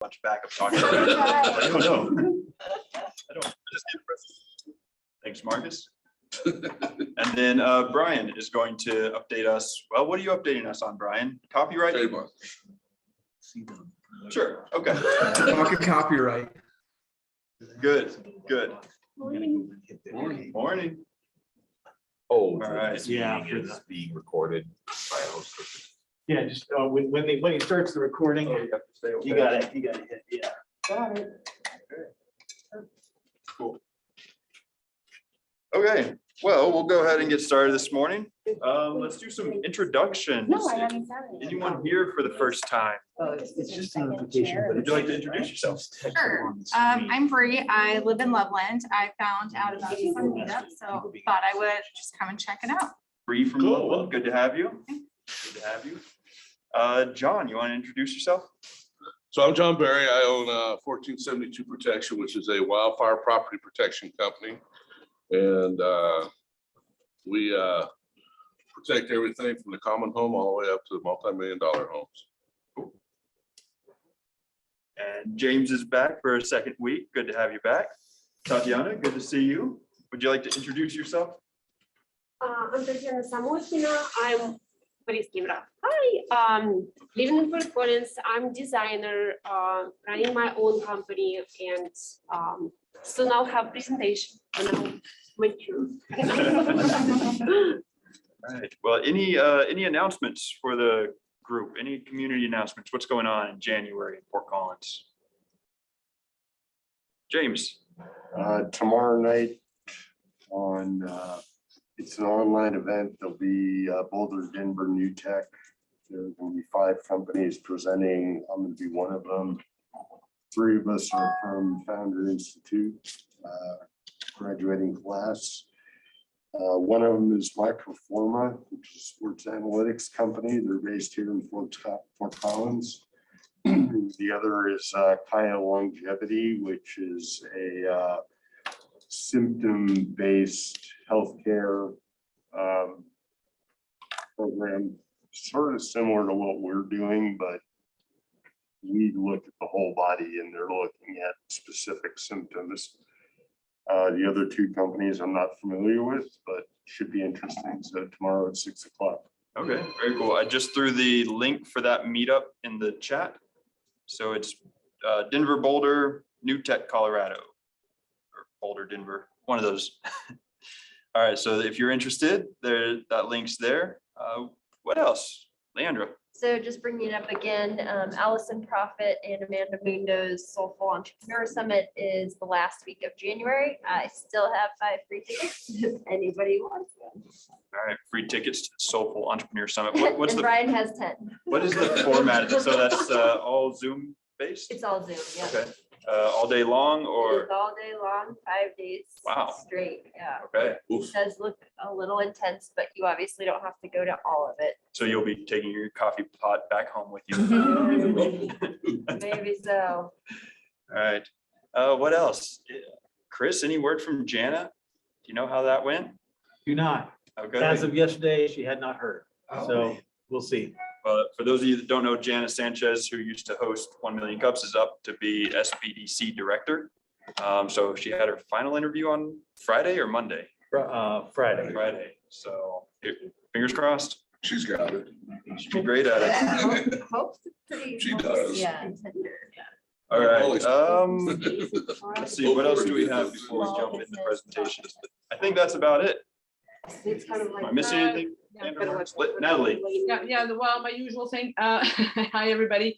bunch of backup talk. I don't know. I don't. Just thanks, Marcus. And then Brian is going to update us. Well, what are you updating us on, Brian? Copyright? Trademark. Sure. Okay. Talking copyright. Good. Good. Morning. Morning. Oh, All right. this Yeah, meeting for is being recorded by a host of. Yeah, just when he starts the recording, Oh, you have to stay okay. you got it. Yeah. Got it. Cool. Okay, well, we'll go ahead and get started this morning. Let's do some introductions. No, I haven't started. Anyone here for the first time? It's just an invitation. but Would you like to introduce yourself? Sure. I'm Bree. I live in Loveland. I found out about these on Meetup, so thought I would just come and check it out. Bree from Cool. Loveland. Good to have you. Good to have you. John, you want to introduce yourself? So I'm John Barry. I own 1472 Protection, which is a wildfire property protection company. And we protect everything from the common home all the way up to the multi-million-dollar homes. And James is back for a second week. Good to have you back. Tatiana, good to see you. Would you like to introduce yourself? I'm Tatiana Samuhina. I'm Hi. Living in Fort Collins. I'm designer, running my own company, and so now have presentation. And I'm mature. All right. Well, any announcements for the group? Any community announcements? What's going on in January in Fort Collins? James. Tomorrow night on, it's an online event. There'll be Boulder, Denver, New Tech. There's going to be 5 companies presenting. I'm going to be one of them. 3 of us are from Founder Institute, graduating class. One of them is Microforma, which is a sports analytics company. They're based here in Fort Collins. The other is Kaya Longevity, which is a symptom-based healthcare program, sort of similar to what we're doing, but we look at the whole body and they're looking at specific symptoms. The other 2 companies I'm not familiar with, but should be interesting. So tomorrow at 6 o'clock. Okay, very cool. I just threw the link for that meetup in the chat. So it's Denver, Boulder, New Tech, Colorado, or Boulder, Denver, one of those. All right, so if you're interested, that link's there. What else? Leandra. So just bringing it up again, Allison Profit and Amanda Mundo's Soulful Entrepreneur Summit is the last week of January. I still have 5 free tickets if anybody wants them. All right, free tickets to the Soulful Entrepreneur Summit. What's And the Brian has 10. what is the format? So that's all Zoom based? It's all Zoom, yeah. Okay, all day long or? It's all day long, 5 days Wow. straight, yeah. Okay, It does look a little intense, but you obviously don't have to go to all of it. so you'll be taking your coffee pot back home with you. Maybe so. All right, what else? Chris, any word from Jana? Do you know how that went? Do not. Okay. As of yesterday, she had not heard. So we'll see. For those of you that don't know, Jana Sanchez, who used to host 1 Million Cups, is up to be SBDC director. So she had her final interview on Friday or Monday? Friday. Friday. So fingers crossed. She's got it. She'd be great at it. Hope's pretty. She does. Yeah. Tender, yeah. All right. Let's Let's see, what else do we have before we jump into presentations? I think that's about it. It's kind of Am I like. missing anything? Natalie. Yeah, well, my usual thing. Hi, everybody.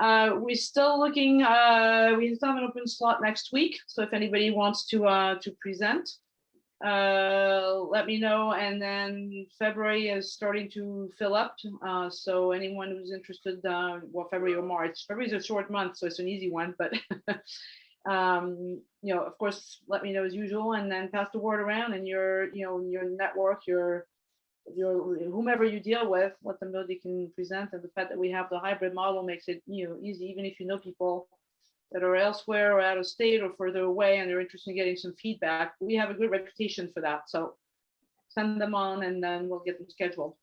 We're still looking, we still have an open slot next week. So if anybody wants to present, let me know. And then February is starting to fill up. So anyone who's interested, well, February or March. February is a short month, so it's an easy one, but you know, of course, let me know as usual, and then pass the word around, and your network, your whomever you deal with, let them know they can present. And the fact that we have the hybrid model makes it, easy, even if you know people that are elsewhere or out of state or further away and they're interested in getting some feedback. We have a good reputation for that, so send them on and then we'll get them scheduled.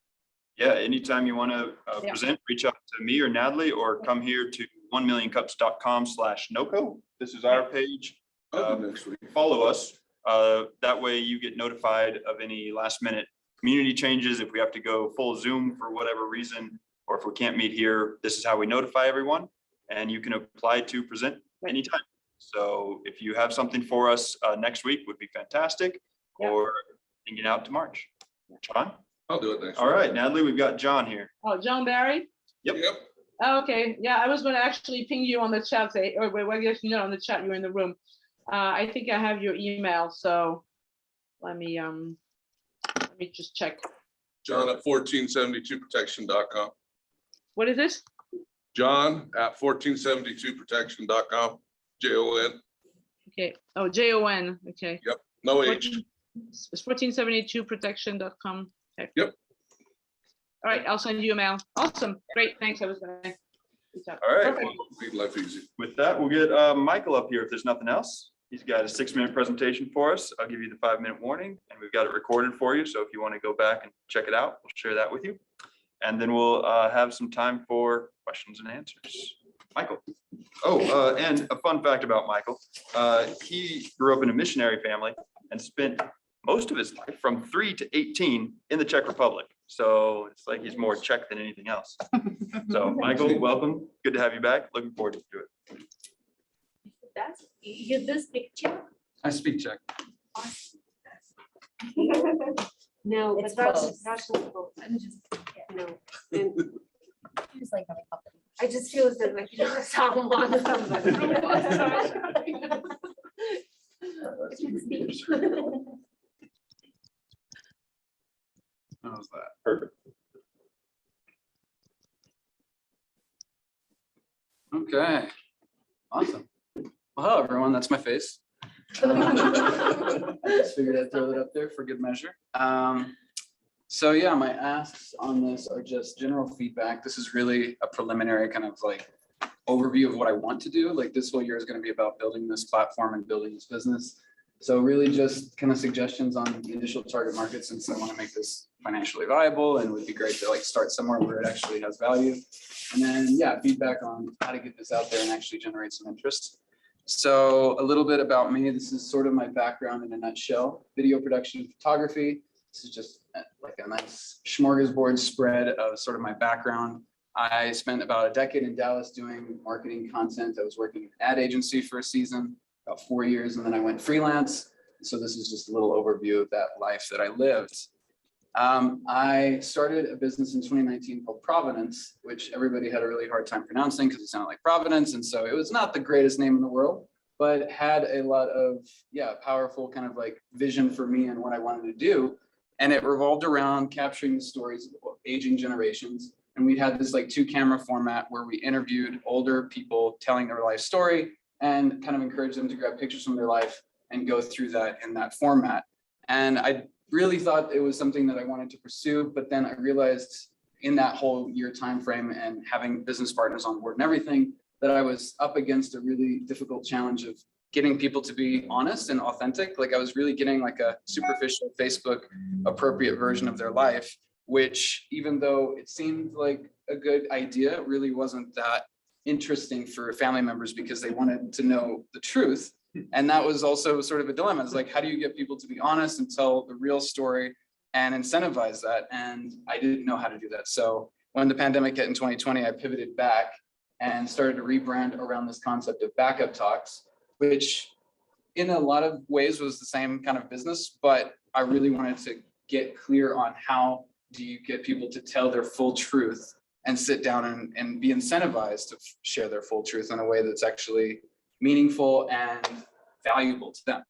Yeah, anytime you want to present, reach out to me or Natalie, or come here to 1millioncups.com/NOCO. This is our page. I'll do next week. Follow us. That way you get notified of any last minute community changes. If we have to go full Zoom for whatever reason, or if we can't meet here, this is how we notify everyone. And you can apply to present anytime. So if you have something for us next week would be fantastic, Yeah. or thinking out to March. John? I'll do it next. All week. right, Natalie, we've got John here. Oh, John Barry? Yep. Yep. Okay, yeah, I was gonna actually ping you on the chat, say, or wait, I guess you know on the chat, you're in the room. I think I have your email, so let me just check. John at 1472protection.com. What is this? John at 1472protection.com. JON. Okay, oh, JON, okay. No H. It's 1472protection.com. Okay. Yep. All right, I'll send you a mail. Awesome, great, thanks, I was gonna. All right. Perfect. Make life easy. With that, we'll get Michael up here if there's nothing else. He's got a 6-minute presentation for us. I'll give you the 5-minute warning, and we've got it recorded for you. So if you want to go back and check it out, we'll share that with you. And then we'll have some time for questions and answers. Michael. Oh, and a fun fact about Michael. He grew up in a missionary family and spent most of his life from 3 to 18 in the Czech Republic. So it's like he's more Czech than anything else. So Michael, welcome. Good to have you back. Looking forward to it. You this picture? I speak Czech. No, It's but close. Russian, I'm just, no. And just like having company. I just feel that like you know someone. How's that? Perfect. Okay, awesome. Well, hello, everyone. That's my face. I just figured I'd throw that up there for good measure. So yeah, my asks on this are just general feedback. This is really a preliminary kind of like overview of what I want to do. Like this whole year is going to be about building this platform and building this business. So really just kind of suggestions on the initial target market, since I want to make this financially viable and it would be great to like start somewhere where it actually has value. And then yeah, feedback on how to get this out there and actually generate some interest. So a little bit about me. This is sort of my background in a nutshell. Video production and photography. This is just like a nice smorgasbord spread of sort of my background. I spent about a decade in Dallas doing marketing content. I was working in an ad agency for a season, about 4 years, and then I went freelance. So this is just a little overview of that life that I lived. I started a business in 2019 called Providence, which everybody had a really hard time pronouncing because it sounded like Providence. And so it was not the greatest name in the world, but had a lot of, powerful kind of like vision for me and what I wanted to do. And it revolved around capturing the stories of aging generations. And we had this like 2-camera format where we interviewed older people telling their life story and kind of encouraged them to grab pictures from their life and go through that in that format. And I really thought it was something that I wanted to pursue, but then I realized in that whole year time frame and having business partners on board and everything, that I was up against a really difficult challenge of getting people to be honest and authentic. Like I was really getting like a superficial Facebook appropriate version of their life, which even though it seemed like a good idea, really wasn't that interesting for family members because they wanted to know the truth. And that was also sort of a dilemma. It's like, how do you get people to be honest and tell the real story and incentivize that? And I didn't know how to do that. So when the pandemic hit in 2020, I pivoted back and started to rebrand around this concept of backup talks, which in a lot of ways was the same kind of business, but I really wanted to get clear on how do you get people to tell their full truth and sit down and be incentivized to share their full truth in a way that's actually meaningful and valuable to them.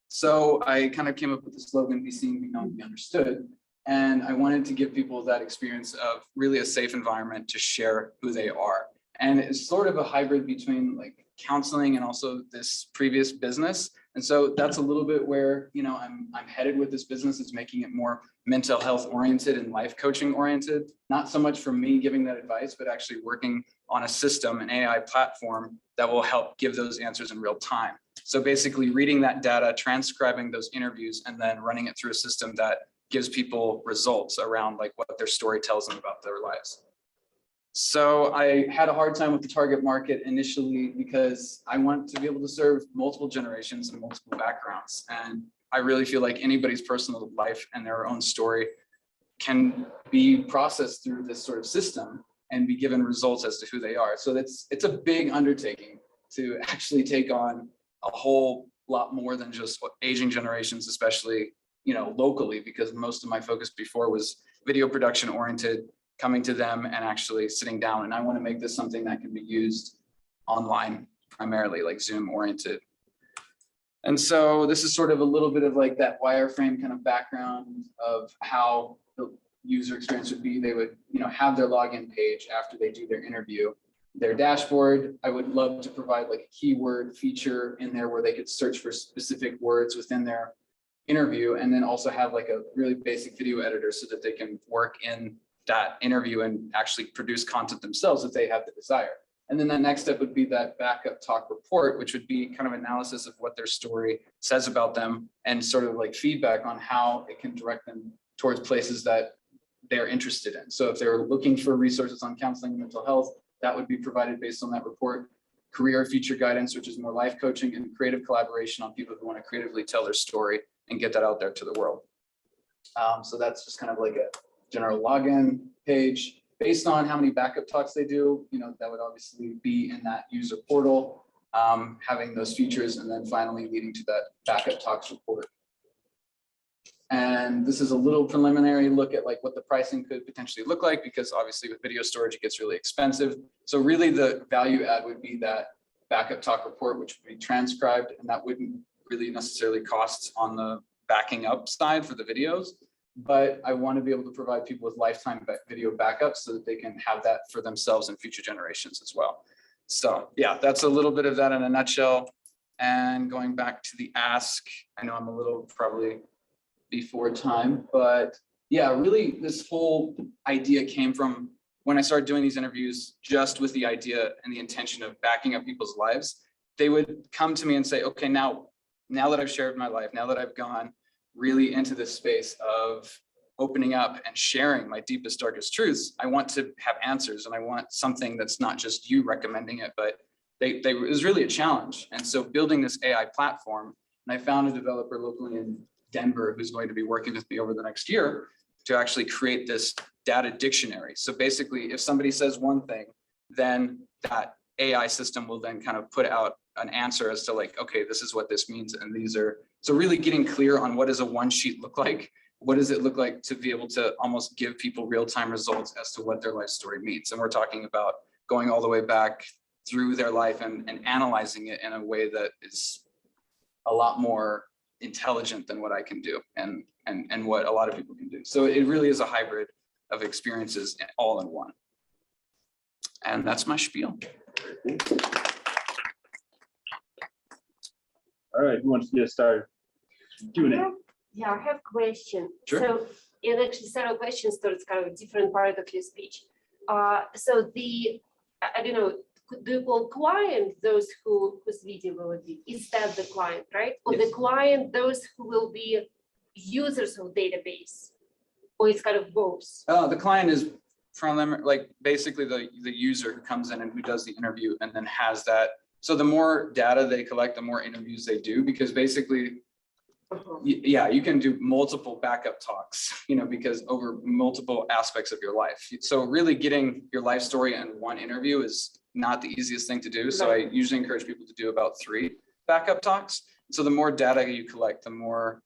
So I kind of came up with the slogan, be seen, be known, be understood. And I wanted to give people that experience of really a safe environment to share who they are. And it's sort of a hybrid between like counseling and also this previous business. And so that's a little bit where, I'm headed with this business. Is making it more mental health oriented and life coaching oriented. Not so much for me giving that advice, but actually working on a system, an AI platform that will help give those answers in real time. So basically reading that data, transcribing those interviews, and then running it through a system that gives people results around like what their story tells them about their lives. So I had a hard time with the target market initially because I want to be able to serve multiple generations and multiple backgrounds. And I really feel like anybody's personal life and their own story can be processed through this sort of system and be given results as to who they are. So it's a big undertaking to actually take on a whole lot more than just what aging generations, especially, you know, locally, because most of my focus before was video production oriented, coming to them and actually sitting down. And I want to make this something that can be used online, primarily like Zoom oriented. And so this is sort of a little bit of like that wireframe kind of background of how the user experience would be. They would, you know, have their login page after they do their interview, their dashboard. I would love to provide like a keyword feature in there where they could search for specific words within their interview, and then also have like a really basic video editor so that they can work in that interview and actually produce content themselves if they have the desire. And then the next step would be that backup talk report, which would be kind of analysis of what their story says about them and sort of like feedback on how it can direct them towards places that they're interested in. So if they're looking for resources on counseling and mental health, that would be provided based on that report. Career future guidance, which is more life coaching, and creative collaboration on people who want to creatively tell their story and get that out there to the world. So that's just kind of like a general login page based on how many backup talks they do. You know, that would obviously be in that user portal, having those features, and then finally leading to that backup talks report. And this is a little preliminary look at like what the pricing could potentially look like, because obviously with video storage, it gets really expensive. So really the value add would be that backup talk report, which would be transcribed, and that wouldn't really necessarily cost on the backing up side for the videos. But I want to be able to provide people with lifetime video backups so that they can have that for themselves and future generations as well. So yeah, that's a little bit of that in a nutshell. And going back to the ask, I know I'm a little probably before time, but yeah, really this whole idea came from when I started doing these interviews, just with the idea and the intention of backing up people's lives. They would come to me and say, okay, now that I've shared my life, now that I've gone really into this space of opening up and sharing my deepest, darkest truths, I want to have answers, and I want something that's not just you recommending it, but it was really a challenge. And so building this AI platform, and I found a developer locally in Denver who's going to be working with me over the next year to actually create this data dictionary. So basically, if somebody says one thing, then that AI system will then kind of put out an answer as to like, okay, this is what this means. And these are, so really getting clear on what does a one sheet look like? What does it look like to be able to almost give people real-time results as to what their life story means? And we're talking about going all the way back through their life and analyzing it in a way that is a lot more intelligent than what I can do and what a lot of people can do. So it really is a hybrid of experiences all in one. And that's my spiel. All right, who wants to get started? Q&A. Yeah, I have a question. Sure. So, and actually several questions towards kind of a different part of your speech. So I don't know, do you call client those whose video will it be? Is that the client, right? Or Yes. the client, those who will be users of database? Or it's kind of both? The client is like basically the user who comes in and who does the interview and then has that. So the more data they collect, the more interviews they do, because basically, yeah, you can do multiple backup talks, you know, because over multiple aspects of your life. So really getting your life story in one interview is not the easiest thing to do. So I usually encourage people to do about 3 backup talks. So the more data you collect, the more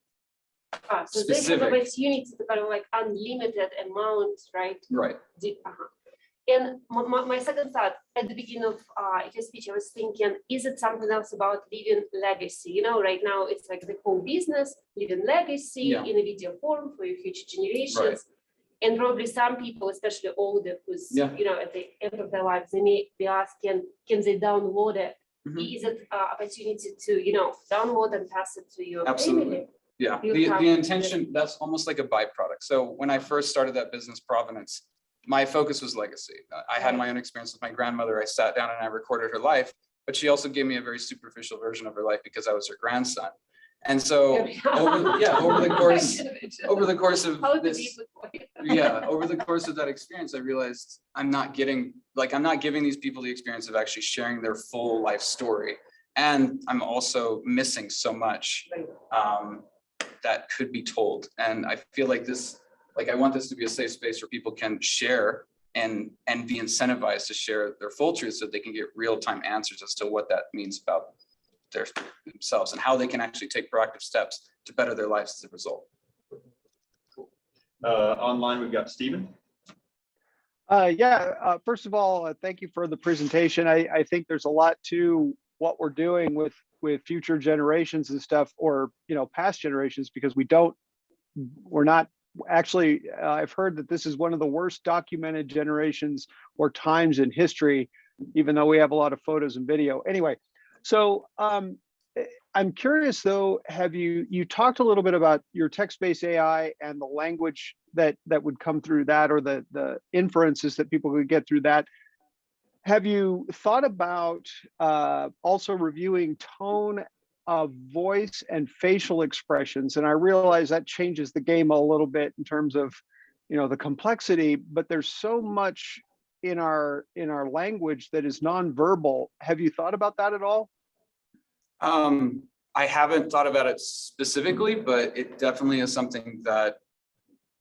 so they have specific. opportunity to kind of like unlimited amount, right? Right. And my second thought at the beginning of your speech, I was thinking, is it something else about leaving legacy? You know, right now it's like the whole business, leaving legacy in a video form for your future generations. Right. And probably some people, especially older, who's, you know, at the end of their lives, they may be asking, can they download it? Is it opportunity to, you know, download and pass it to your family? Yeah, the intention, that's almost like a byproduct. So when I first started that business, Provenance, my focus was legacy. I had my own experience with my grandmother. I sat down and I recorded her life, but she also gave me a very superficial version of her life because I was her grandson. And so, over the course of How to this, deal with it. over the course of that experience, I realized I'm not giving these people the experience of actually sharing their full life story. And I'm also missing so much that could be told. And I feel like I want this to be a safe space where people can share and be incentivized to share their full truth so they can get real-time answers as to what that means about themselves and how they can actually take proactive steps to better their lives as a result. Online, we've got Stephen. First of all, thank you for the presentation. I think there's a lot to what we're doing with future generations and stuff, or past generations, because we're not actually. I've heard that this is one of the worst documented generations or times in history, even though we have a lot of photos and video. Anyway, so I'm curious though, have you talked a little bit about your text-based AI and the language that would come through that, or the inferences that people could get through that? Have you thought about also reviewing tone of voice and facial expressions? And I realize that changes the game a little bit in terms of the complexity, but there's so much in our language that is nonverbal. Have you thought about that at all? I haven't thought about it specifically, but it definitely is something that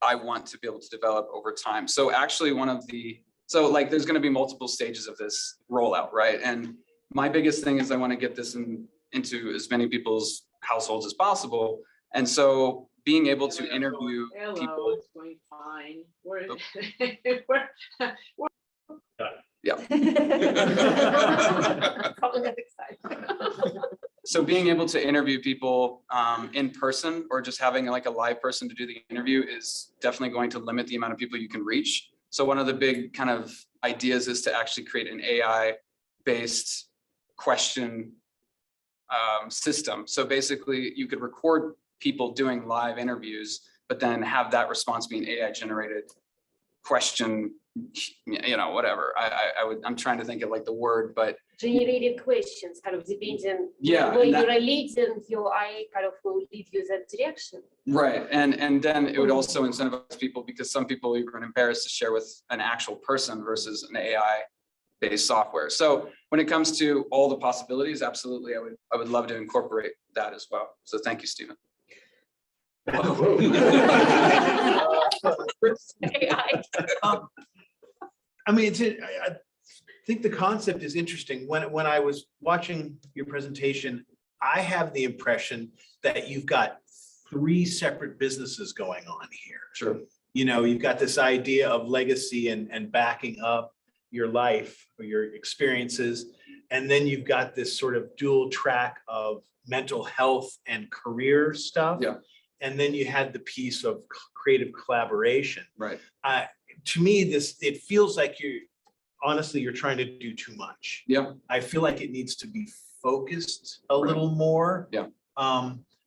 I want to be able to develop over time. So actually there's going to be multiple stages of this rollout, right? And my biggest thing is I want to get this into as many people's households as possible. And so being able to interview people. It's going fine. Yeah. Problematic side. So being able to interview people in person, or just having like a live person to do the interview, is definitely going to limit the amount of people you can reach. So one of the big kind of ideas is to actually create an AI-based question system. So basically you could record people doing live interviews, but then have that response be an AI-generated question, whatever. I'm trying to think of like the word, but Generated questions, kind of depending yeah, where you're leading, your AI kind of will lead you that direction. Right. And then it would also incentivize people, because some people are even embarrassed to share with an actual person versus an AI-based software. So when it comes to all the possibilities, absolutely, I would love to incorporate that as well. So thank you, Stephen. I think the concept is interesting. When I was watching your presentation, I have the impression that you've got 3 separate businesses going on here. Sure. You've got this idea of legacy and backing up your life or your experiences. And then you've got this sort of dual track of mental health and career stuff. Yeah. And then you had the piece of creative collaboration. Right. To me, it feels like you're trying to do too much. Yeah. I feel like it needs to be focused a little more. Yeah.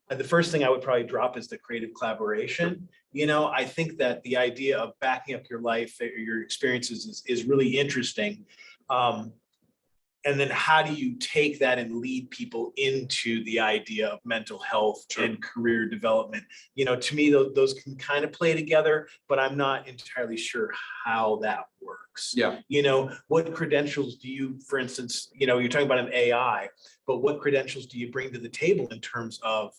The first thing I would probably drop is the creative collaboration. I think that the idea of backing up your life or your experiences is really interesting. And then how do you take that and lead people into the idea of mental health and career development? To me, those can kind of play together, but I'm not entirely sure how that works. Yeah. What credentials do you, for instance, you're talking about an AI, but what credentials do you bring to the table in terms of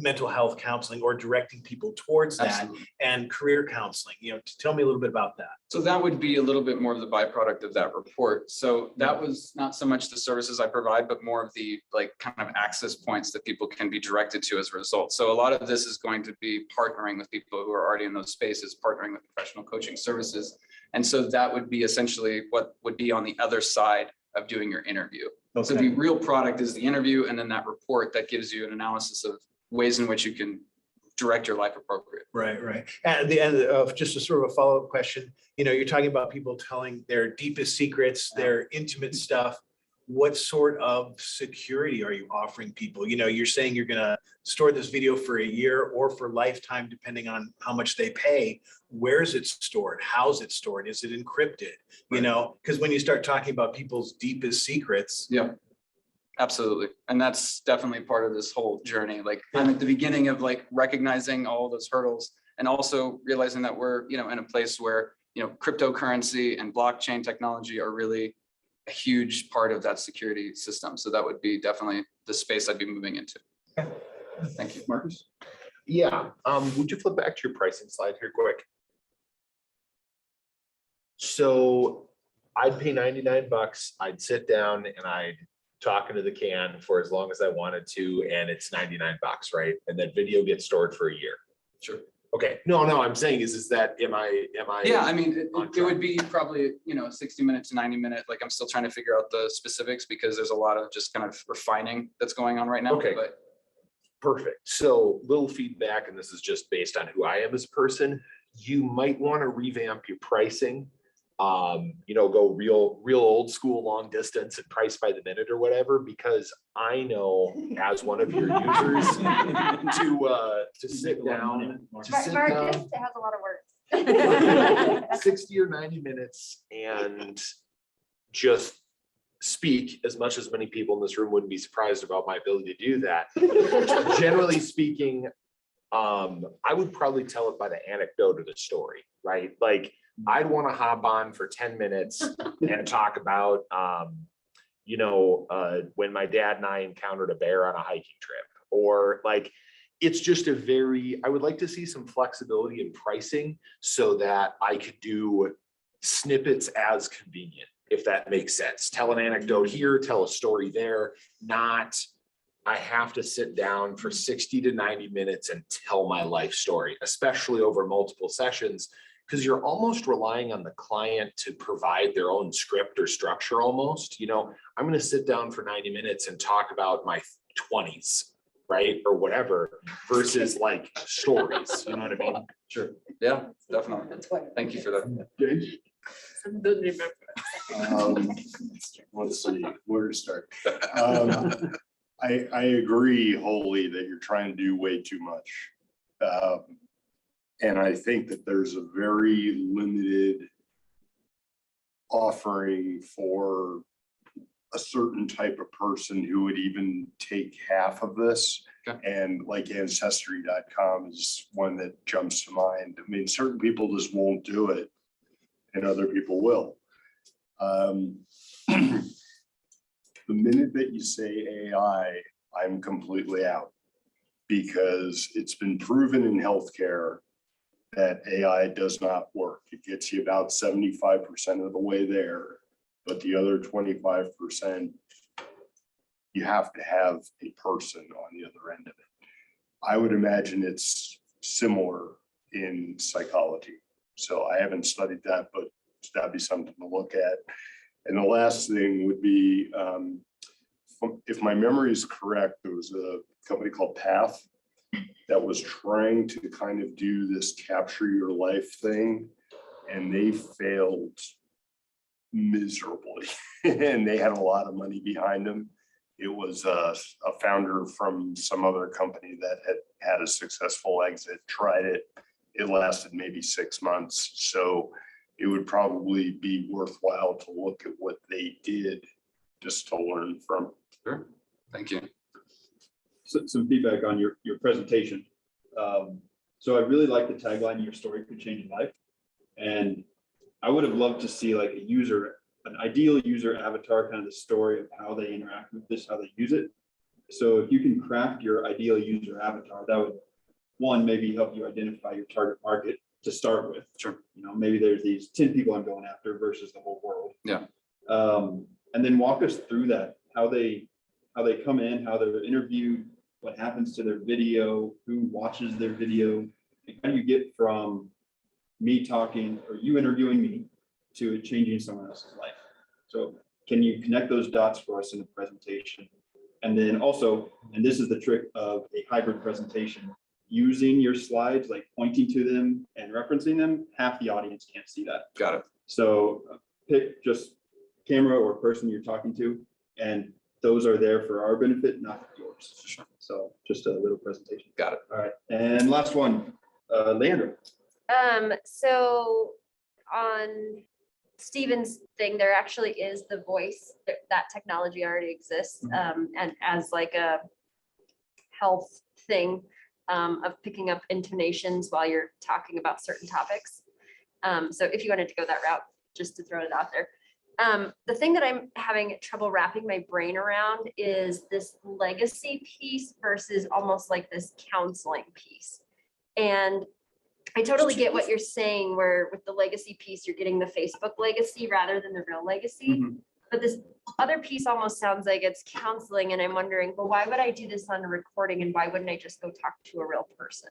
mental health counseling or directing people towards that? Absolutely. And career counseling? Tell me a little bit about that. So that would be a little bit more of the byproduct of that report. So that was not so much the services I provide, but more of the kind of access points that people can be directed to as a result. So a lot of this is going to be partnering with people who are already in those spaces, partnering with professional coaching services. And so that would be essentially what would be on the other side of doing your interview. Okay. So the real product is the interview, and then that report that gives you an analysis of ways in which you can direct your life appropriate. Right. At the end of just a sort of a follow-up question, you're talking about people telling their deepest secrets, their intimate stuff. What sort of security are you offering people? You're saying you're going to store this video for a year or for lifetime, depending on how much they pay. Where is it stored? How's it stored? Is it encrypted? Right. Because when you start talking about people's deepest secrets, yeah, absolutely. And that's definitely part of this whole journey. Like I'm at the beginning of like recognizing all those hurdles and also realizing that we're, you know, in a place where, you know, cryptocurrency and blockchain technology are really a huge part of that security system. So that would be definitely the space I'd be moving into. Thank you. Marcus? Yeah, would you flip back to your pricing slide here quick? So I'd pay 99 bucks, I'd sit down and I'd talk into the can for as long as I wanted to, and it's 99 bucks, right? And that video gets stored for a year. Sure. Okay, no, I'm saying is that, am I? Yeah, I mean, on it would track? be probably, you know, 60 minute to 90 minute, like I'm still trying to figure out the specifics because there's a lot of just kind of refining that's going on right now. Okay. But Perfect. So little feedback, and this is just based on who I am as a person. You might want to revamp your pricing. You know, go real old school long distance and price by the minute or whatever, because I know as one of your users to sit down. To sit Marcus, down it has a lot of words. 60 or 90 minutes and just speak as much as many people in this room wouldn't be surprised about my ability to do that. Generally speaking, I would probably tell it by the anecdote or the story, right? Like I'd want to hop on for 10 minutes and talk about, you know, when my dad and I encountered a bear on a hiking trip, or like, it's just I would like to see some flexibility in pricing so that I could do snippets as convenient, if that makes sense. Tell an anecdote here, tell a story there, not I have to sit down for 60 to 90 minutes and tell my life story, especially over multiple sessions, because you're almost relying on the client to provide their own script or structure almost. You know, I'm going to sit down for 90 minutes and talk about my 20s, right? Or whatever, versus like stories, you know what I mean? sure. Yeah, definitely. Thank you for that. James? Let's see, where to start? I agree wholly that you're trying to do way too much. And I think that there's a very limited offering for a certain type of person who would even take half of this. Okay. And like ancestry.com is one that jumps to mind. I mean, certain people just won't do it and other people will. The minute that you say AI, I'm completely out, because it's been proven in healthcare that AI does not work. It gets you about 75% of the way there, but the other 25%, you have to have a person on the other end of it. I would imagine it's similar in psychology. So I haven't studied that, but that'd be something to look at. And the last thing would be, if my memory is correct, there was a company called Path that was trying to kind of do this capture your life thing, and they failed miserably. And they had a lot of money behind them. It was a founder from some other company that had a successful exit, tried it. It lasted maybe 6 months. So it would probably be worthwhile to look at what they did just to learn from. Sure. Thank you. Some feedback on your presentation. So I really like the tagline, "Your story could change your life." And I would have loved to see like an ideal user avatar, kind of the story of how they interact with this, how they use it. So if you can craft your ideal user avatar, that would, one, maybe help you identify your target market to start with. Sure. You know, maybe there's these 10 people I'm going after versus the whole world. Yeah. And then walk us through that, how they come in, how they're interviewed, what happens to their video, who watches their video, and how do you get from me talking or you interviewing me to it changing someone else's life? So can you connect those dots for us in the presentation? And then also, and this is the trick of a hybrid presentation, using your slides, like pointing to them and referencing them, half the audience can't see that. Got it. So pick just camera or person you're talking to, and those are there for our benefit, not yours. Sure. So just a little presentation. Got it. All right, and last one, Leandra. So on Steven's thing, there actually is the voice, that technology already exists, and as like a health thing, of picking up intonations while you're talking about certain topics. So if you wanted to go that route, just to throw it out there. The thing that I'm having trouble wrapping my brain around is this legacy piece versus almost like this counseling piece. And I totally get what you're saying, where with the legacy piece, you're getting the Facebook legacy rather than the real legacy. But this other piece almost sounds like it's counseling. And I'm wondering, well, why would I do this on a recording and why wouldn't I just go talk to a real person?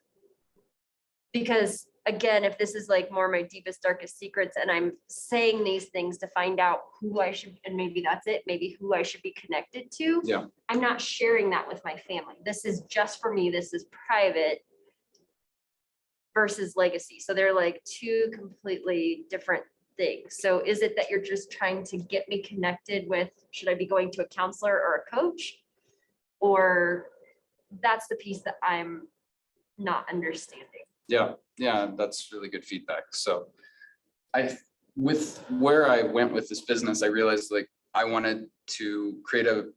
Because again, if this is like more my deepest, darkest secrets, and I'm saying these things to find out who I should, and maybe that's it, maybe who I should be connected to. Yeah. I'm not sharing that with my family. This is just for me. This is private versus legacy. So they're like two completely different things. So is it that you're just trying to get me connected with, should I be going to a counselor or a coach? Or that's the piece that I'm not understanding. Yeah, that's really good feedback. So with where I went with this business, I realized like I wanted to create an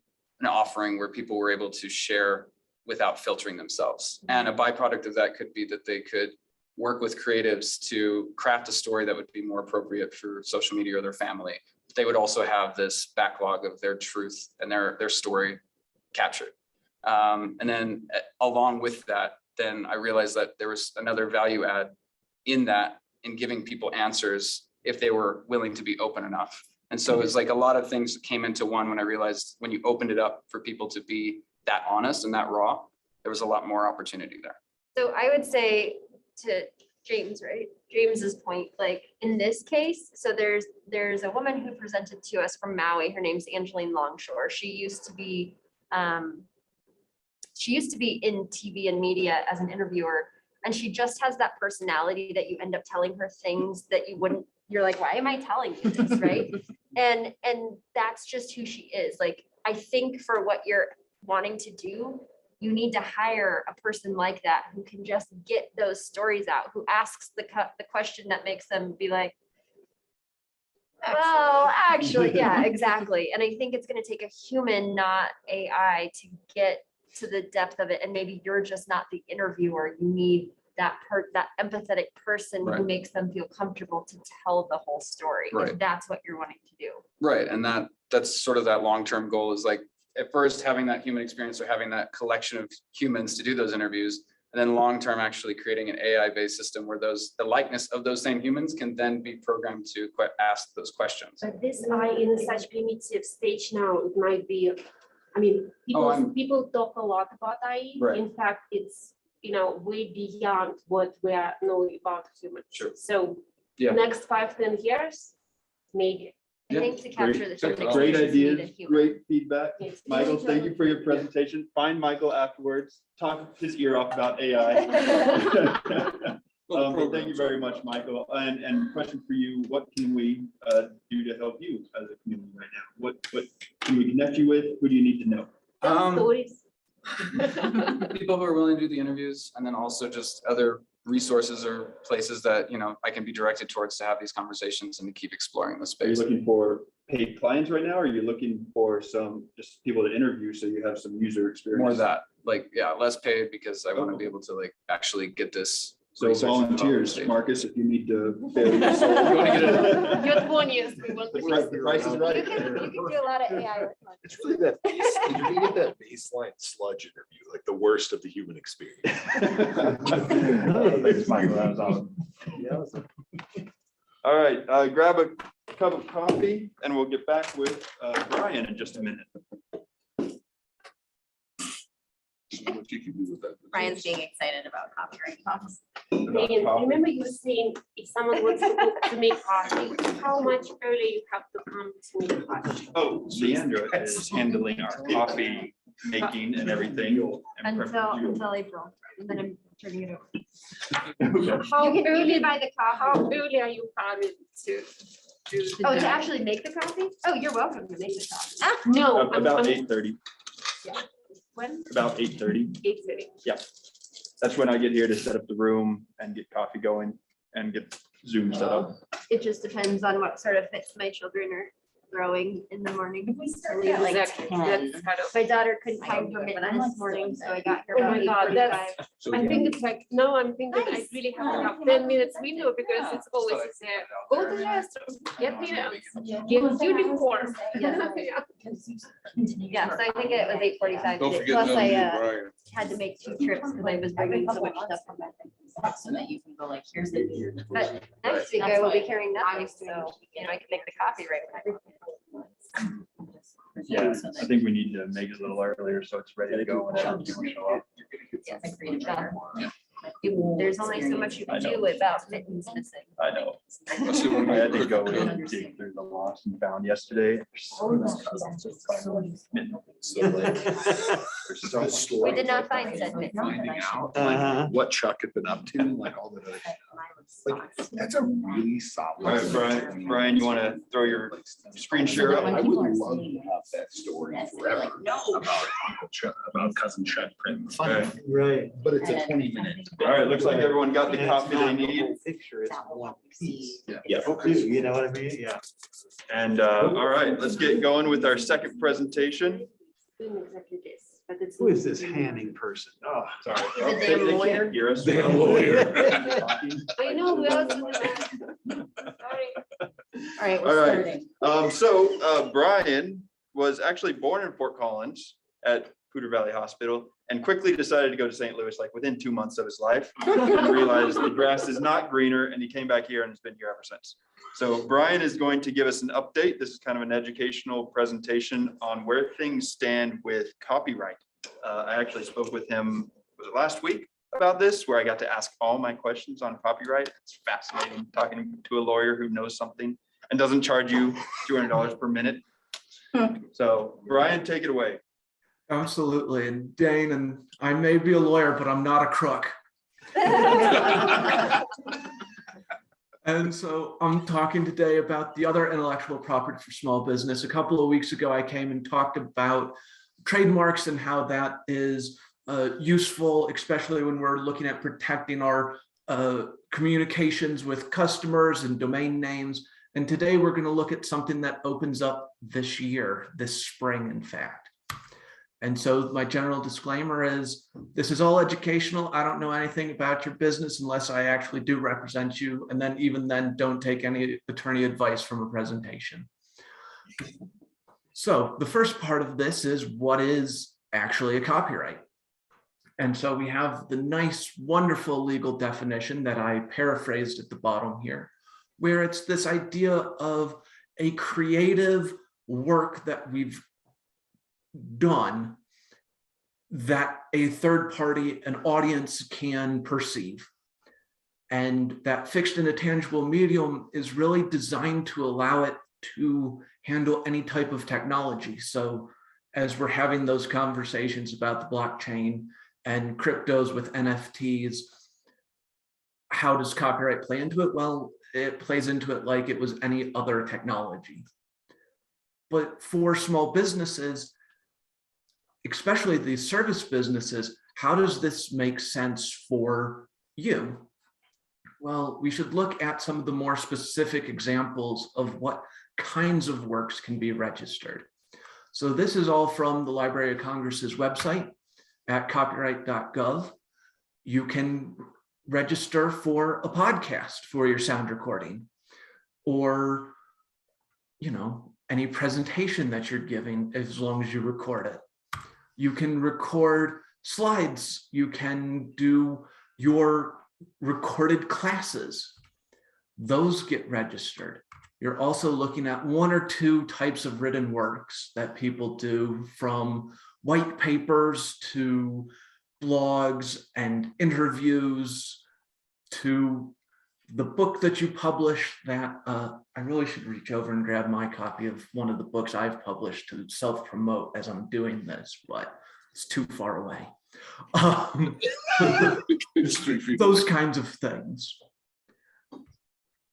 offering where people were able to share without filtering themselves. And a byproduct of that could be that they could work with creatives to craft a story that would be more appropriate for social media or their family. They would also have this backlog of their truth and their story captured. And then along with that, then I realized that there was another value add in that, in giving people answers if they were willing to be open enough. And so it's like a lot of things came into one when I realized when you opened it up for people to be that honest and that raw, there was a lot more opportunity there. So I would say to James, right? James's point, like in this case, so there's a woman who presented to us from Maui. Her name's Angeline Longshore. She used to be in TV and media as an interviewer, and she just has that personality that you end up telling her things that you wouldn't, you're like, why am I telling you this, right? And that's just who she is. Like, I think for what you're wanting to do, you need to hire a person like that who can just get those stories out, who asks the question that makes them be like, well, actually, yeah, exactly. And I think it's going to take a human, not AI, to get to the depth of it. And maybe you're just not the interviewer. You need that empathetic person who makes them feel comfortable to tell the whole story. If that's what you're wanting to do. Right. And that's sort of that long-term goal, is like at first having that human experience or having that collection of humans to do those interviews, and then long-term actually creating an AI-based system where the likeness of those same humans can then be programmed to ask those questions. But this are in such primitive stage now, it might be, I mean, people talk a lot about AI. Right. In fact, it's, way beyond what we are knowing about humans. Sure. So Yeah. next 5-10 years, maybe. I think to capture the human Great experience, you need a ideas, human. great feedback. It's Michael, really thank you for your presentation. Find Michael afterwards, talk his ear off about AI. But thank you very much, Michael. And question for you, what can we do to help you as a community right now? What can we connect you with? Who do you need to know? stories. People who are willing to do the interviews, and then also just other resources or places that, I can be directed towards to have these conversations and to keep exploring the Are you space. looking for paid clients right now, or are you looking for some just people to interview so you have some user experience? More of that, less paid, because I want to be able to actually get this. So research volunteers, developed. Marcus, if you need to. bury your soul. You wanna get it? You're 20th, we want The price is right. You can do a lot of AI with money. It's really that, you get that baseline sludge interview, like the worst of the human experience. Thanks, Michael. That was awesome. All right, grab a cup of coffee and we'll get back with Brian in just a minute. What you can do with that. Brian's being excited about copyright talks. Megan, remember you were saying if someone wants to make coffee, how much earlier you have to come to make coffee? Oh, Leandra is handling our coffee making and everything. and Until April, and then I'm turning it over. How You can early buy the How coffee. early are you coming to do the? Oh, to actually make the coffee? Oh, you're welcome to make the coffee. No. About 8:30, When? about 8:30. 8:30. That's when I get here to set up the room and get coffee going and get Zoom set up. It just depends on what sort of fits my children are throwing in the morning. Exactly. That's kind of. My daughter couldn't find her mitten this morning, so I got here Oh about my God, 8:45. that's, I think it's like, no, I'm thinking I really have to have 10 minutes window because it's always there. Go to the restroom, get meetups, get uniform. Yeah. Yeah, so I think it was 8:45. Don't forget Plus I Melanie Bryan. had to make 2 trips because I was bringing so much stuff from my. So that you can go like, here's the. But next week I will be carrying nothing, so, I can make the coffee right when everything. Yeah, I think we need to make it a little earlier so it's ready to go whenever people show up. There's only so much you can do without mittens missing. I know. Let's see what I we had to can go do. and dig through the lost and found yesterday. So like, there's so much We did not find said mitten. finding out like what Chuck had been up to, and like all the other stuff. Like, that's a really solid. All right, Brian, you want to throw your screen share up? I would love to have that story forever. About Uncle Chuck, about cousin Chuck printing. Okay. Right. But it's a 20-minute. All right, looks like everyone got the And it's copy they not the need. whole Picture, it's one piece. Yeah. You know what I mean? Yeah. And all right, let's get going with our second presentation. Doing exactly this, but it's. Who is this Hanning person? Oh, Sorry. He's a damn They can't lawyer. hear us. Damn lawyer. I know, we also do that. Sorry. All right, All we're right. starting. So Brian was actually born in Fort Collins at Poudre Valley Hospital and quickly decided to go to St. Louis, like within 2 months of his life, and realized the grass is not greener, and he came back here and has been here ever since. So Brian is going to give us an update. This is kind of an educational presentation on where things stand with copyright. I actually spoke with him, was it last week, about this, where I got to ask all my questions on copyright. It's fascinating talking to a lawyer who knows something and doesn't charge you $200 per minute. So Brian, take it away. Absolutely. And Dane, and I may be a lawyer, but I'm not a crook. And so I'm talking today about the other intellectual property for small business. A couple of weeks ago, I came and talked about trademarks and how that is useful, especially when we're looking at protecting our communications with customers and domain names. And today we're going to look at something that opens up this year, this spring, in fact. And so my general disclaimer is this is all educational. I don't know anything about your business unless I actually do represent you. And then even then, don't take any attorney advice from a presentation. So the first part of this is what is actually a copyright? And so we have the nice, wonderful legal definition that I paraphrased at the bottom here, where it's this idea of a creative work that we've done that a third party, an audience can perceive. And that fixed and intangible medium is really designed to allow it to handle any type of technology. So as we're having those conversations about the blockchain and cryptos with NFTs, how does copyright play into it? Well, it plays into it like it was any other technology. But for small businesses, especially these service businesses, how does this make sense for you? Well, we should look at some of the more specific examples of what kinds of works can be registered. So this is all from the Library of Congress's website at copyright.gov. You can register for a podcast for your sound recording, or, any presentation that you're giving, as long as you record it. You can record slides. You can do your recorded classes. Those get registered. You're also looking at 1 or 2 types of written works that people do, from white papers to blogs and interviews to the book that you publish that I really should reach over and grab my copy of one of the books I've published to self-promote as I'm doing this, but it's too far away. Those kinds of things.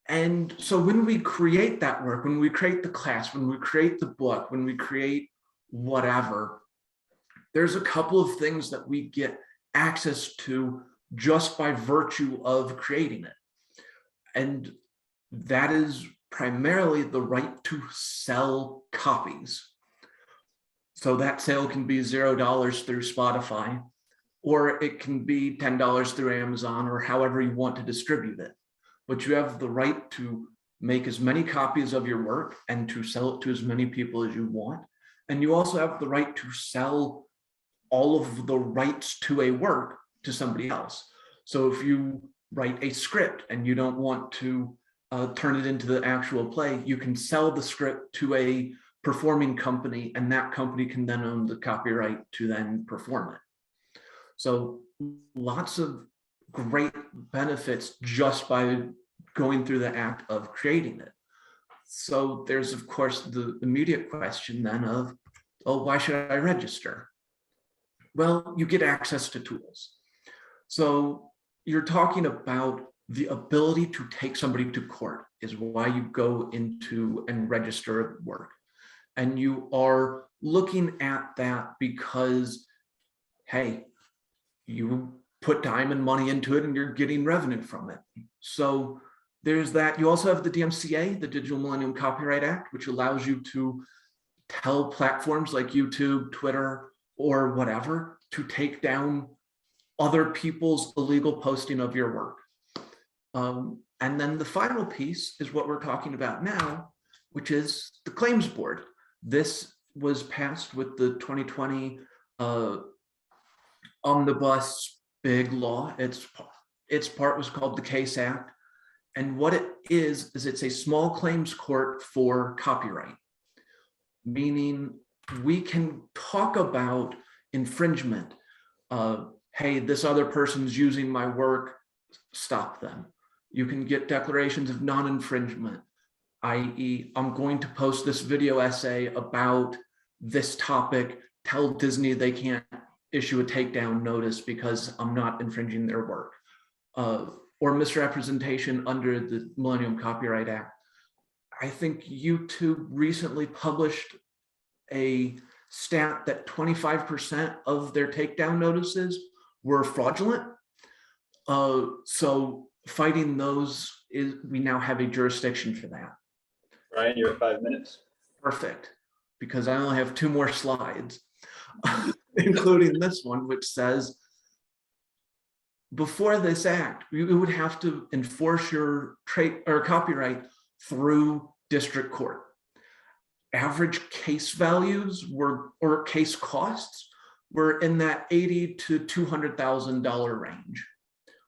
And so when we create that work, when we create the class, when we create the book, when we create whatever, there's a couple of things that we get access to just by virtue of creating it. And that is primarily the right to sell copies. So that sale can be $0 through Spotify, or it can be $10 through Amazon, or however you want to distribute it. But you have the right to make as many copies of your work and to sell it to as many people as you want. And you also have the right to sell all of the rights to a work to somebody else. So if you write a script and you don't want to turn it into the actual play, you can sell the script to a performing company, and that company can then own the copyright to then perform it. So lots of great benefits just by going through the act of creating it. So there's, of course, the immediate question then of, oh, why should I register? Well, you get access to tools. So you're talking about the ability to take somebody to court is why you go into and register work. And you are looking at that because, hey, you put time and money into it and you're getting revenue from it. So there's that. You also have the DMCA, the Digital Millennium Copyright Act, which allows you to tell platforms like YouTube, Twitter, or whatever to take down other people's illegal posting of your work. And then the final piece is what we're talking about now, which is the claims board. This was passed with the 2020 omnibus big law. Its part was called the Case Act. And what it is it's a small claims court for copyright, meaning we can talk about infringement. Hey, this other person's using my work, stop them. You can get declarations of non-infringement, i.e., I'm going to post this video essay about this topic, tell Disney they can't issue a takedown notice because I'm not infringing their work. Or misrepresentation under the Millennium Copyright Act. I think YouTube recently published a stat that 25% of their takedown notices were fraudulent. So fighting those is, we now have a jurisdiction for that. Ryan, you're at 5 minutes. Perfect, because I only have 2 more slides, including this one, which says, before this act, you would have to enforce your trade or copyright through district court. Average case values were, or case costs were in that $80,000 to $200,000 range.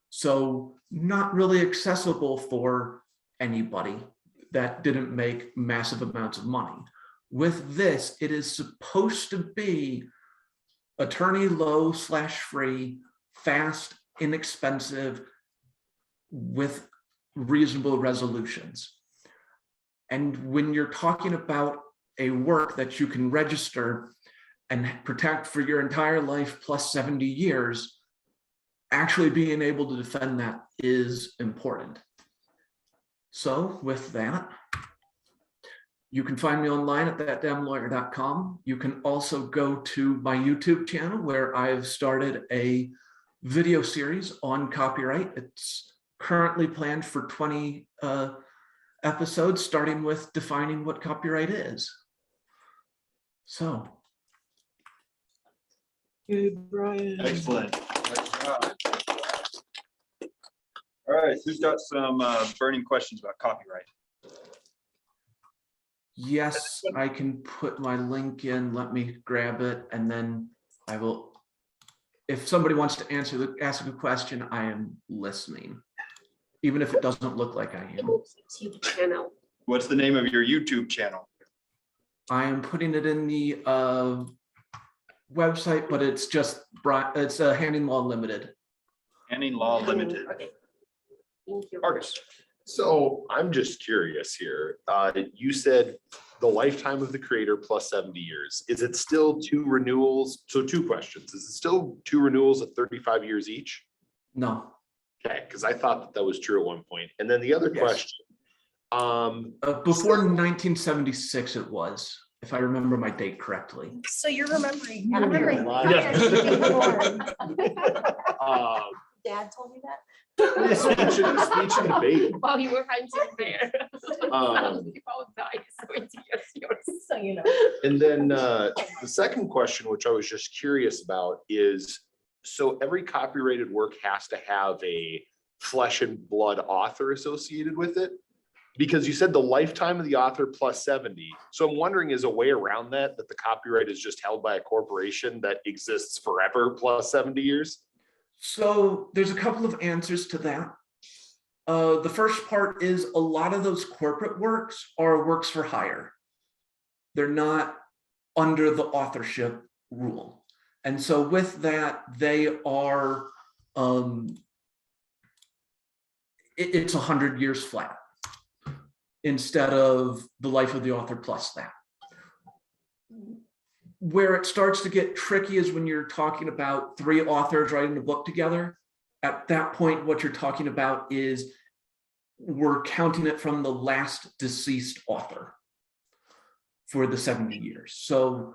So not really accessible for anybody that didn't make massive amounts of money. With this, it is supposed to be attorney low / free, fast, inexpensive, with reasonable resolutions. And when you're talking about a work that you can register and protect for your entire life plus 70 years, actually being able to defend that is important. So with that, you can find me online at thatdamnlawyer.com. You can also go to my YouTube channel where I've started a video series on copyright. It's currently planned for 20 episodes, starting with defining what copyright is. So. Good, Brian. Excellent. All right, who's got some burning questions about copyright? Yes, I can put my link in. Let me grab it, and then I will. If somebody wants to ask a question, I am listening, even if it doesn't look like I am. YouTube channel. What's the name of your YouTube channel? I am putting it in the website, but it's just it's Handing Law Limited. Handing Law Limited. Okay. Thank you. Marcus. So I'm just curious here. You said the lifetime of the creator plus 70 years. Is it still 2 renewals? So 2 questions. Is it still 2 renewals at 35 years each? No. Okay, because I thought that was true at one point. And then the other Yes. question. Before 1976 it was, if I remember my date correctly. So you're remembering. Yeah. Dad told me that. Speech and debate. While you were hunting bear. Um, About dice, wait, yes, yours. So, you know. And then the second question, which I was just curious about, is so every copyrighted work has to have a flesh and blood author associated with it? Because you said the lifetime of the author plus 70. So I'm wondering, is a way around that the copyright is just held by a corporation that exists forever plus 70 years? So there's a couple of answers to that. The first part is a lot of those corporate works are works for hire. They're not under the authorship rule. And so with that, they are, it's 100 years flat instead of the life of the author plus that. Where it starts to get tricky is when you're talking about 3 authors writing a book together. At that point, what you're talking about is we're counting it from the last deceased author for the 70 years. So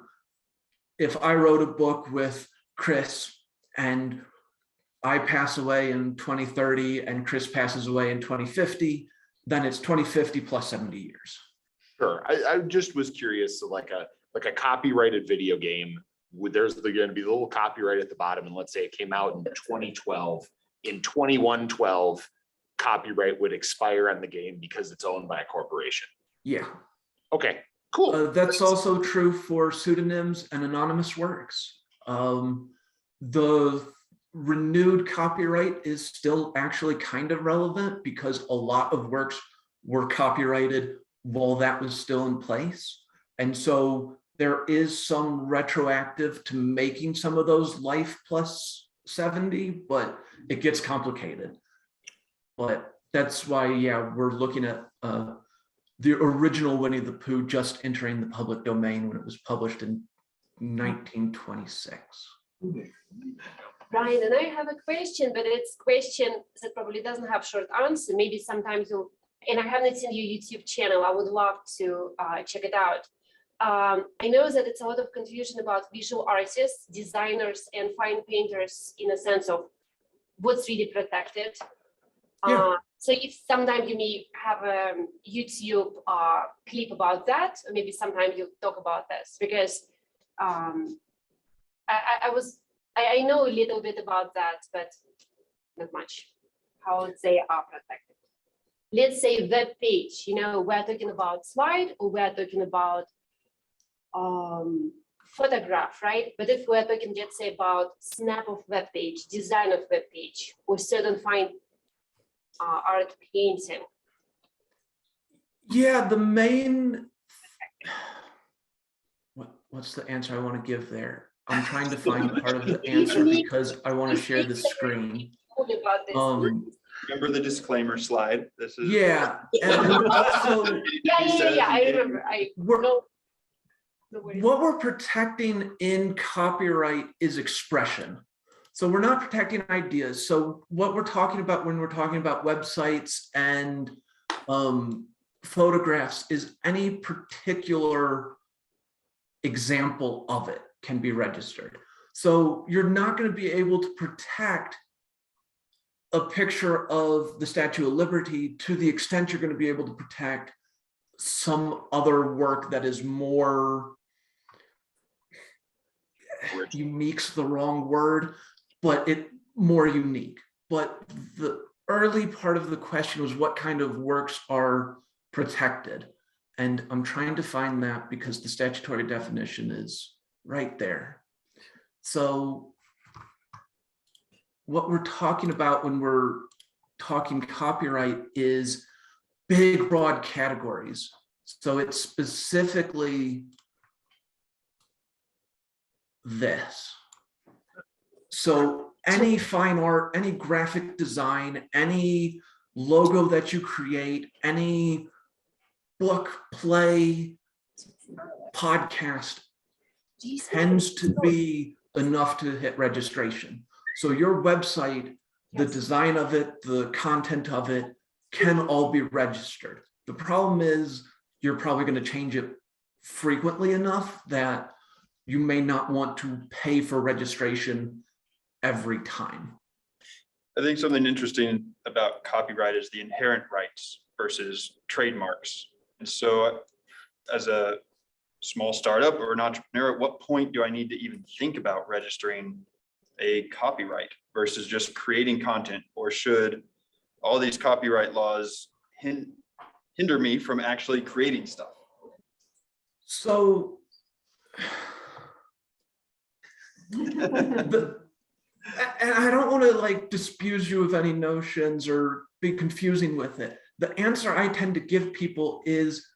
if I wrote a book with Chris and I pass away in 2030 and Chris passes away in 2050, then it's 2050 plus 70 years. Sure. I just was curious, so like a copyrighted video game, there's going to be a little copyright at the bottom, and let's say it came out in 2012. In 2112, copyright would expire on the game because it's owned by a corporation. Yeah. Okay, cool. That's also true for pseudonyms and anonymous works. The renewed copyright is still actually kind of relevant because a lot of works were copyrighted while that was still in place. And so there is some retroactive to making some of those life plus 70, but it gets complicated. But that's why, yeah, we're looking at the original Winnie the Pooh just entering the public domain when it was published in 1926. Brian, and I have a question, but it's a question that probably doesn't have short answer. Maybe sometimes you'll, and I haven't seen your YouTube channel. I would love to check it out. I know that it's a lot of confusion about visual artists, designers, and fine painters in a sense of what's really protected. Yeah. So if sometimes you may have a YouTube clip about that, or maybe sometime you talk about this, because I know a little bit about that, but not much, how they are protected. Let's say web page, you know, we're talking about slide or we're talking about photograph, right? But if we're talking, let's say, about snap of web page, design of web page, or certain fine art painting. Yeah, the main, what's the answer I want to give there? I'm trying to find part of the answer because I want to share the screen. Remember the disclaimer slide? This is. Yeah. And also, yeah, I remember. What we're protecting in copyright is expression. So we're not protecting ideas. So what we're talking about when we're talking about websites and photographs is any particular example of it can be registered. So you're not going to be able to protect a picture of the Statue of Liberty to the extent you're going to be able to protect some other work that is more, unique's the wrong word, but it more unique. But the early part of the question was what kind of works are protected? And I'm trying to find that because the statutory definition is right there. So what we're talking about when we're talking copyright is big, broad categories. So it's specifically this. So any fine art, any graphic design, any logo that you create, any book, play, podcast tends to be enough to hit registration. So your website, the design of it, the content of it can all be registered. The problem is you're probably going to change it frequently enough that you may not want to pay for registration every time. I think something interesting about copyright is the inherent rights versus trademarks. And so as a small startup or an entrepreneur, at what point do I need to even think about registering a copyright versus just creating content? Or should all these copyright laws hinder me from actually creating stuff? So and I don't want to like disabuse you of any notions or be confusing with it. The answer I tend to give people is,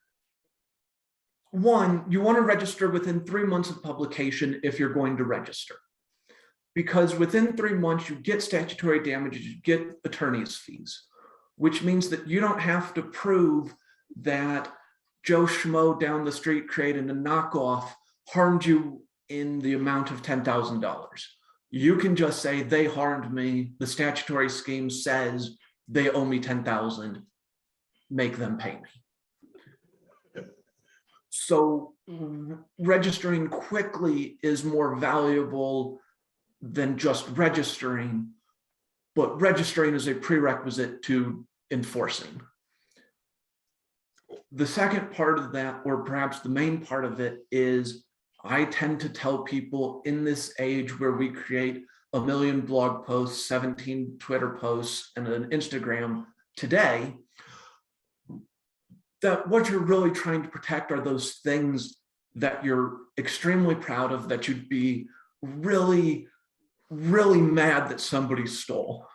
one, you want to register within 3 months of publication if you're going to register. Because within 3 months, you get statutory damages, you get attorney's fees, which means that you don't have to prove that Joe Schmo down the street creating a knockoff harmed you in the amount of $10,000. You can just say they harmed me. The statutory scheme says they owe me 10,000. Make them pay me. So registering quickly is more valuable than just registering, but registering is a prerequisite to enforcing. The second part of that, or perhaps the main part of it, is I tend to tell people in this age where we create 1 million blog posts, 17 Twitter posts, and an Instagram today, that what you're really trying to protect are those things that you're extremely proud of, that you'd be really, really mad that somebody stole.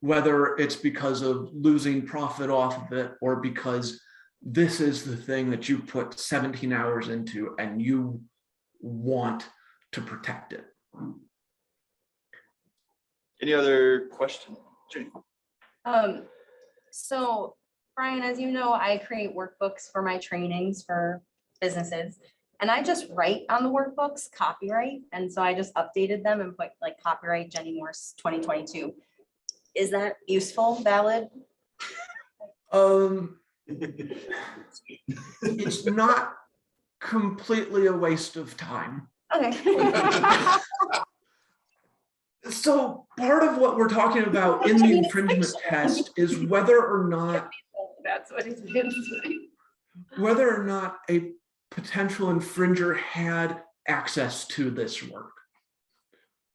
Whether it's because of losing profit off of it or because this is the thing that you put 17 hours into and you want to protect it. Any other question? Jenny? So Brian, as you know, I create workbooks for my trainings for businesses. And I just write on the workbooks copyright. And so I just updated them and put like copyright Jenny Morse 2022. Is that useful, valid? It's not completely a waste of time. Okay. So part of what we're talking about in the infringement test is whether or not That's what it's been. whether or not a potential infringer had access to this work.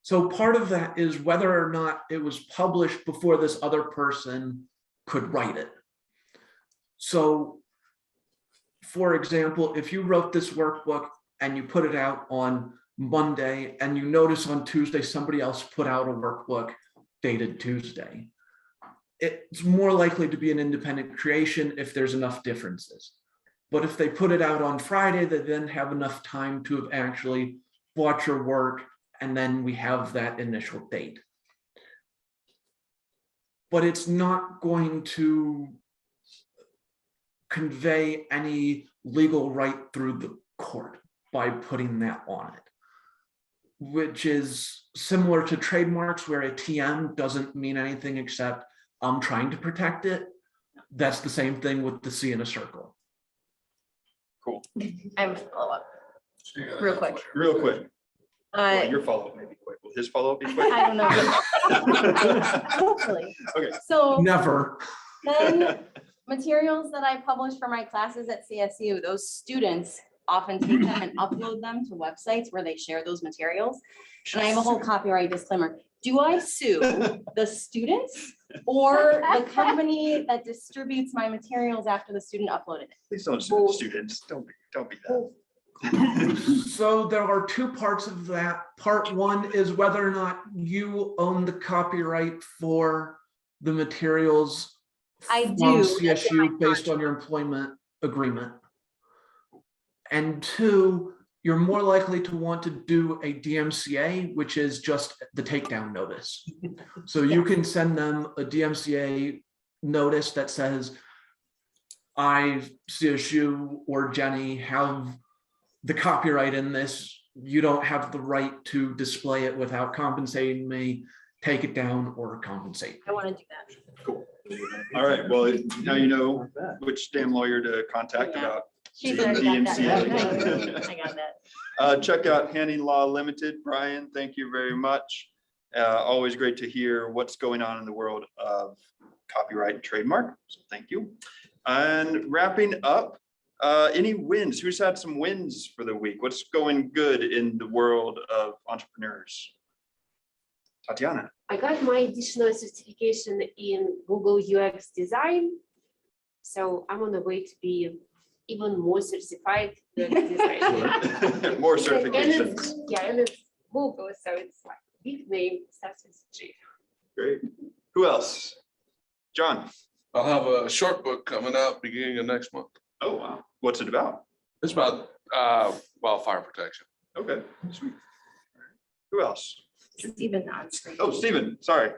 So part of that is whether or not it was published before this other person could write it. So for example, if you wrote this workbook and you put it out on Monday and you notice on Tuesday somebody else put out a workbook dated Tuesday, it's more likely to be an independent creation if there's enough differences. But if they put it out on Friday, they then have enough time to have actually bought your work, and then we have that initial date. But it's not going to convey any legal right through the court by putting that on it, which is similar to trademarks where a TM doesn't mean anything except I'm trying to protect it. That's the same thing with the C in a circle. Cool. I have a follow-up. Real quick. Real quick. Well, your follow-up may be quick. Will his follow-up be quick? I don't know. Hopefully. Okay. So Never. then materials that I publish for my classes at CSU, those students often take them and upload them to websites where they share those materials. And I have a whole copyright disclaimer. Do I sue the students or the company that distributes my materials after the student uploaded it? Please don't sue the students. Don't be that. So there are two parts of that. Part one is whether or not you own the copyright for the materials I from do. CSU based on your employment agreement. And two, you're more likely to want to do a DMCA, which is just the takedown notice. So you can send them a DMCA notice that says, I, CSU or Jenny, have the copyright in this. You don't have the right to display it without compensating me. Take it down or compensate. I want to do that. Cool. All right. Well, now you know which damn lawyer to contact Yeah. about She's already got that. DMCA. I got that. Check out Handing Law Limited. Brian, thank you very much. Always great to hear what's going on in the world of copyright and trademark. So thank you. And wrapping up, any wins? Who's had some wins for the week? What's going good in the world of entrepreneurs? Tatiana. I got my additional certification in Google UX design. So I'm on the way to be even more certified UX design. More And certifications. and it's Google, so it's like big name starts with G. Great. Who else? John. I'll have a short book coming out beginning of next month. Oh, wow. What's it about? It's about wildfire protection. Okay, sweet. Who else? Stephen on screen. Oh, Stephen, sorry.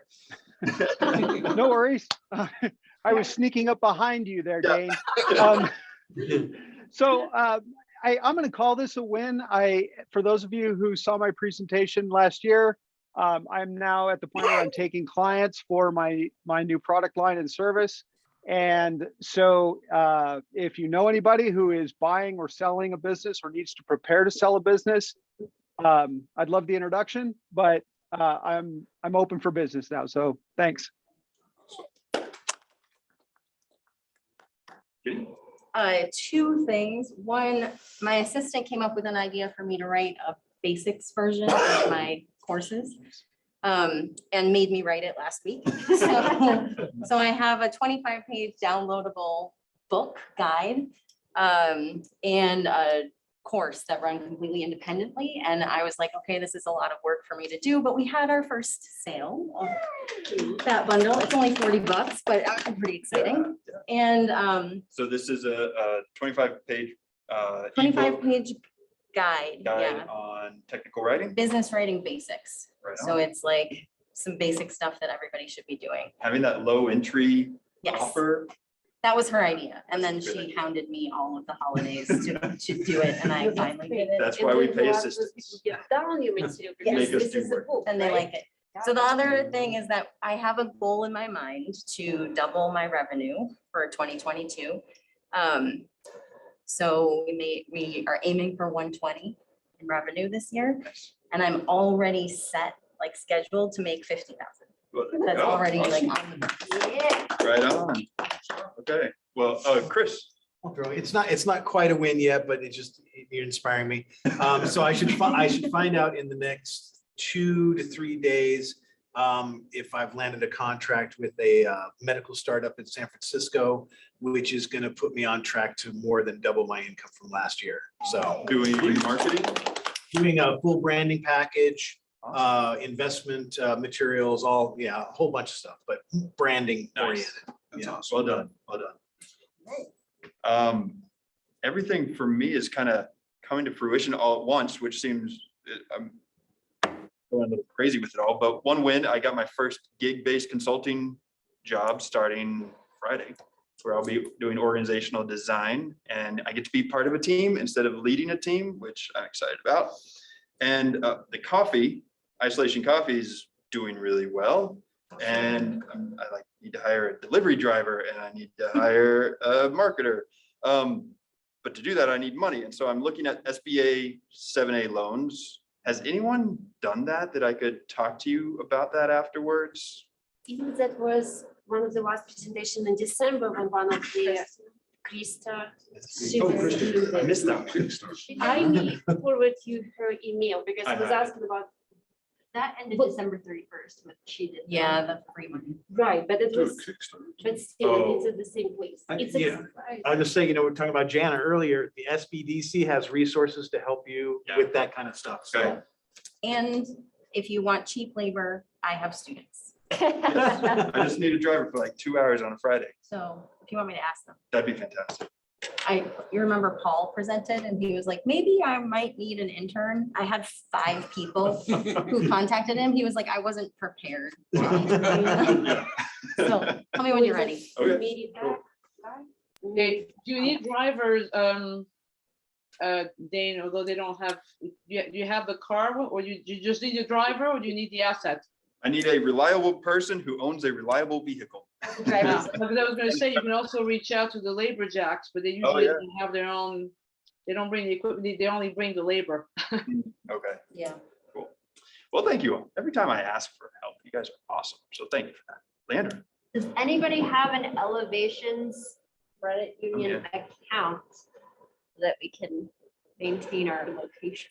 No worries. I was sneaking up behind you there, Yeah. Dane. So I'm going to call this a win. For those of you who saw my presentation last year, I'm now at the point where I'm taking clients for my new product line and service. And so if you know anybody who is buying or selling a business or needs to prepare to sell a business, I'd love the introduction, but I'm open for business now. So thanks. Two things. One, my assistant came up with an idea for me to write a basics version of my courses, and made me write it last week. So I have a 25-page downloadable book guide, and a course that run completely independently. And I was like, okay, this is a lot of work for me to do, but we had our first sale of that bundle. It's only $40, but pretty exciting. And So this is a 25-page 25-page guide, guide yeah, on technical writing. business writing basics. Right So on. it's like some basic stuff that everybody should be doing. Having that low entry Yes, offer. that was her idea. And then That's a good she hounded me all of the holidays to do it, and I finally did it. That's why we pay And then you ask those assistants. people to get down your material, Yes. because Make us this do is a work. book, And they right? like it. So the other thing is that I have a goal in my mind to double my revenue for 2022. So we are aiming for 120 in revenue this year, and I'm already set, like scheduled to make 50,000. That's Oh, already like awesome. on the books. Yeah. Right on. Okay, well, Chris. It's not quite a win yet, but you're inspiring me. So I should find out in the next 2 to 3 days if I've landed a contract with a medical startup in San Francisco, which is going to put me on track to more than double my income from last year. So Doing marketing? doing a full branding package, investment materials, a whole bunch of stuff, but branding oriented. That's Yeah. awesome. Well done, well done. Everything for me is kind of coming to fruition all at once, which seems, I'm going a little crazy with it all, but one win, I got my first gig-based consulting job starting Friday, where I'll be doing organizational design, and I get to be part of a team instead of leading a team, which I'm excited about. And the coffee, Isolation Coffee, is doing really well. And I need to hire a delivery driver, and I need to hire a marketer. But to do that, I need money. And so I'm looking at SBA 7A loans. Has anyone done that I could talk to you about that afterwards? I think that was one of the last presentation in December when one of the Krista. she Oh, was Christian, doing I that. missed that. I need to forward you her email because I was asking about, That ended But- December 31st, but she did. Yeah, the free one. right, but it was, but still, it's Oh. at the same place. I- It's yeah. a- I'll just say, we're talking about Jana earlier, the SBDC has resources to help you Yeah. with that kind of stuff. So Okay. And if you want cheap labor, I have students. I just need a driver for like 2 hours on a Friday. So if you want me to ask them, That'd be fantastic. you remember Paul presented and he was like, maybe I might need an intern. I had 5 people who contacted him. He was like, I wasn't prepared. So tell me when you're ready. Okay. Immediate Cool. back. Okay, do you need drivers, Dane, although they don't have, do you have the car, or you just need a driver, or do you need the asset? I need a reliable person who owns a reliable vehicle. Drivers. Because I was gonna say, you can also reach out to the labor jacks, but they Oh, usually yeah. don't have their own, they don't bring the equipment, they only bring the labor. Okay. Yeah. Well, thank you all. Every time I ask for help, you guys are awesome. So thank you for that. Leandra. Does anybody have an elevations credit union account that we can maintain our location?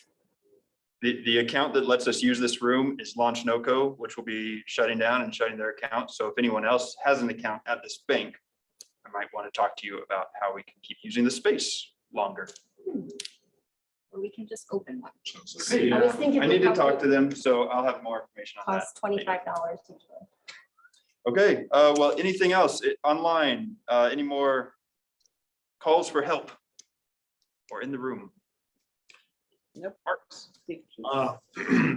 The account that lets us use this room is Launch NOCO, which will be shutting down and shutting their account. So if anyone else has an account at this bank, I might want to talk to you about how we can keep using the space longer. Or we can just open one. I was thinking. I need to talk to them, so I'll have more information on that. Costs $25 usually. Okay, well, anything else online? Any more calls for help? Or in the room? Nope. Marks.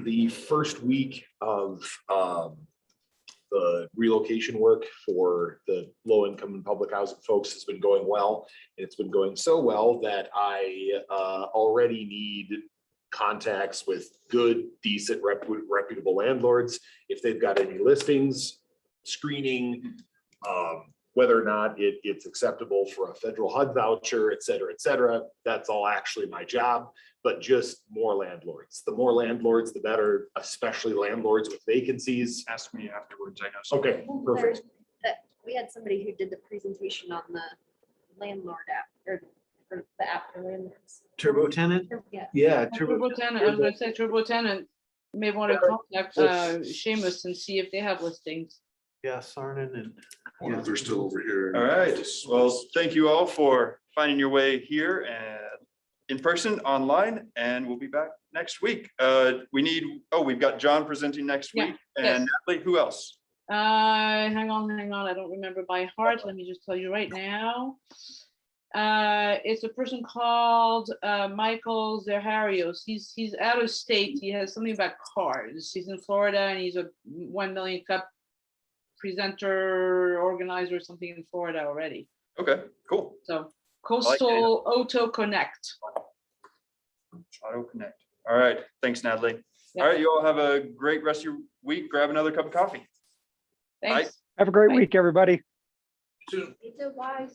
The first week of the relocation work for the low income and public housing folks has been going well. And it's been going so well that I already need contacts with good, decent, reputable landlords. If they've got any listings, screening, whether or not it's acceptable for a federal HUD voucher, et cetera, that's all actually my job, but just more landlords. The more landlords, the better, especially landlords with vacancies. Ask me afterwards, I know. some- Okay, perfect. We had somebody who did the presentation on the landlord app or the app for landlords. Turbo tenant? Yeah. Yeah. Turbo Tenant, I was gonna say Turbo Tenant may want to contact Seamus and see if they have listings. Yeah, Sarnan and. I wonder if they're still over here. All right, well, thank you all for finding your way here and in person, online, and we'll be back next week. We've got John presenting next Yeah, week yes. and Natalie, who else? Hang on, I don't remember by heart. Let me just tell you right now. It's a person called Michael Zaharios. He's out of state. He has something about cars. He's in Florida and he's a 1 million cup presenter, organizer, something in Florida already. Okay, cool. So Coastal Auto Connect. Auto Connect. All right, thanks, Natalie. Yeah. All right, you all have a great rest of your week. Grab another cup of coffee. Thanks. Have a great Bye. week, everybody. You too, bye.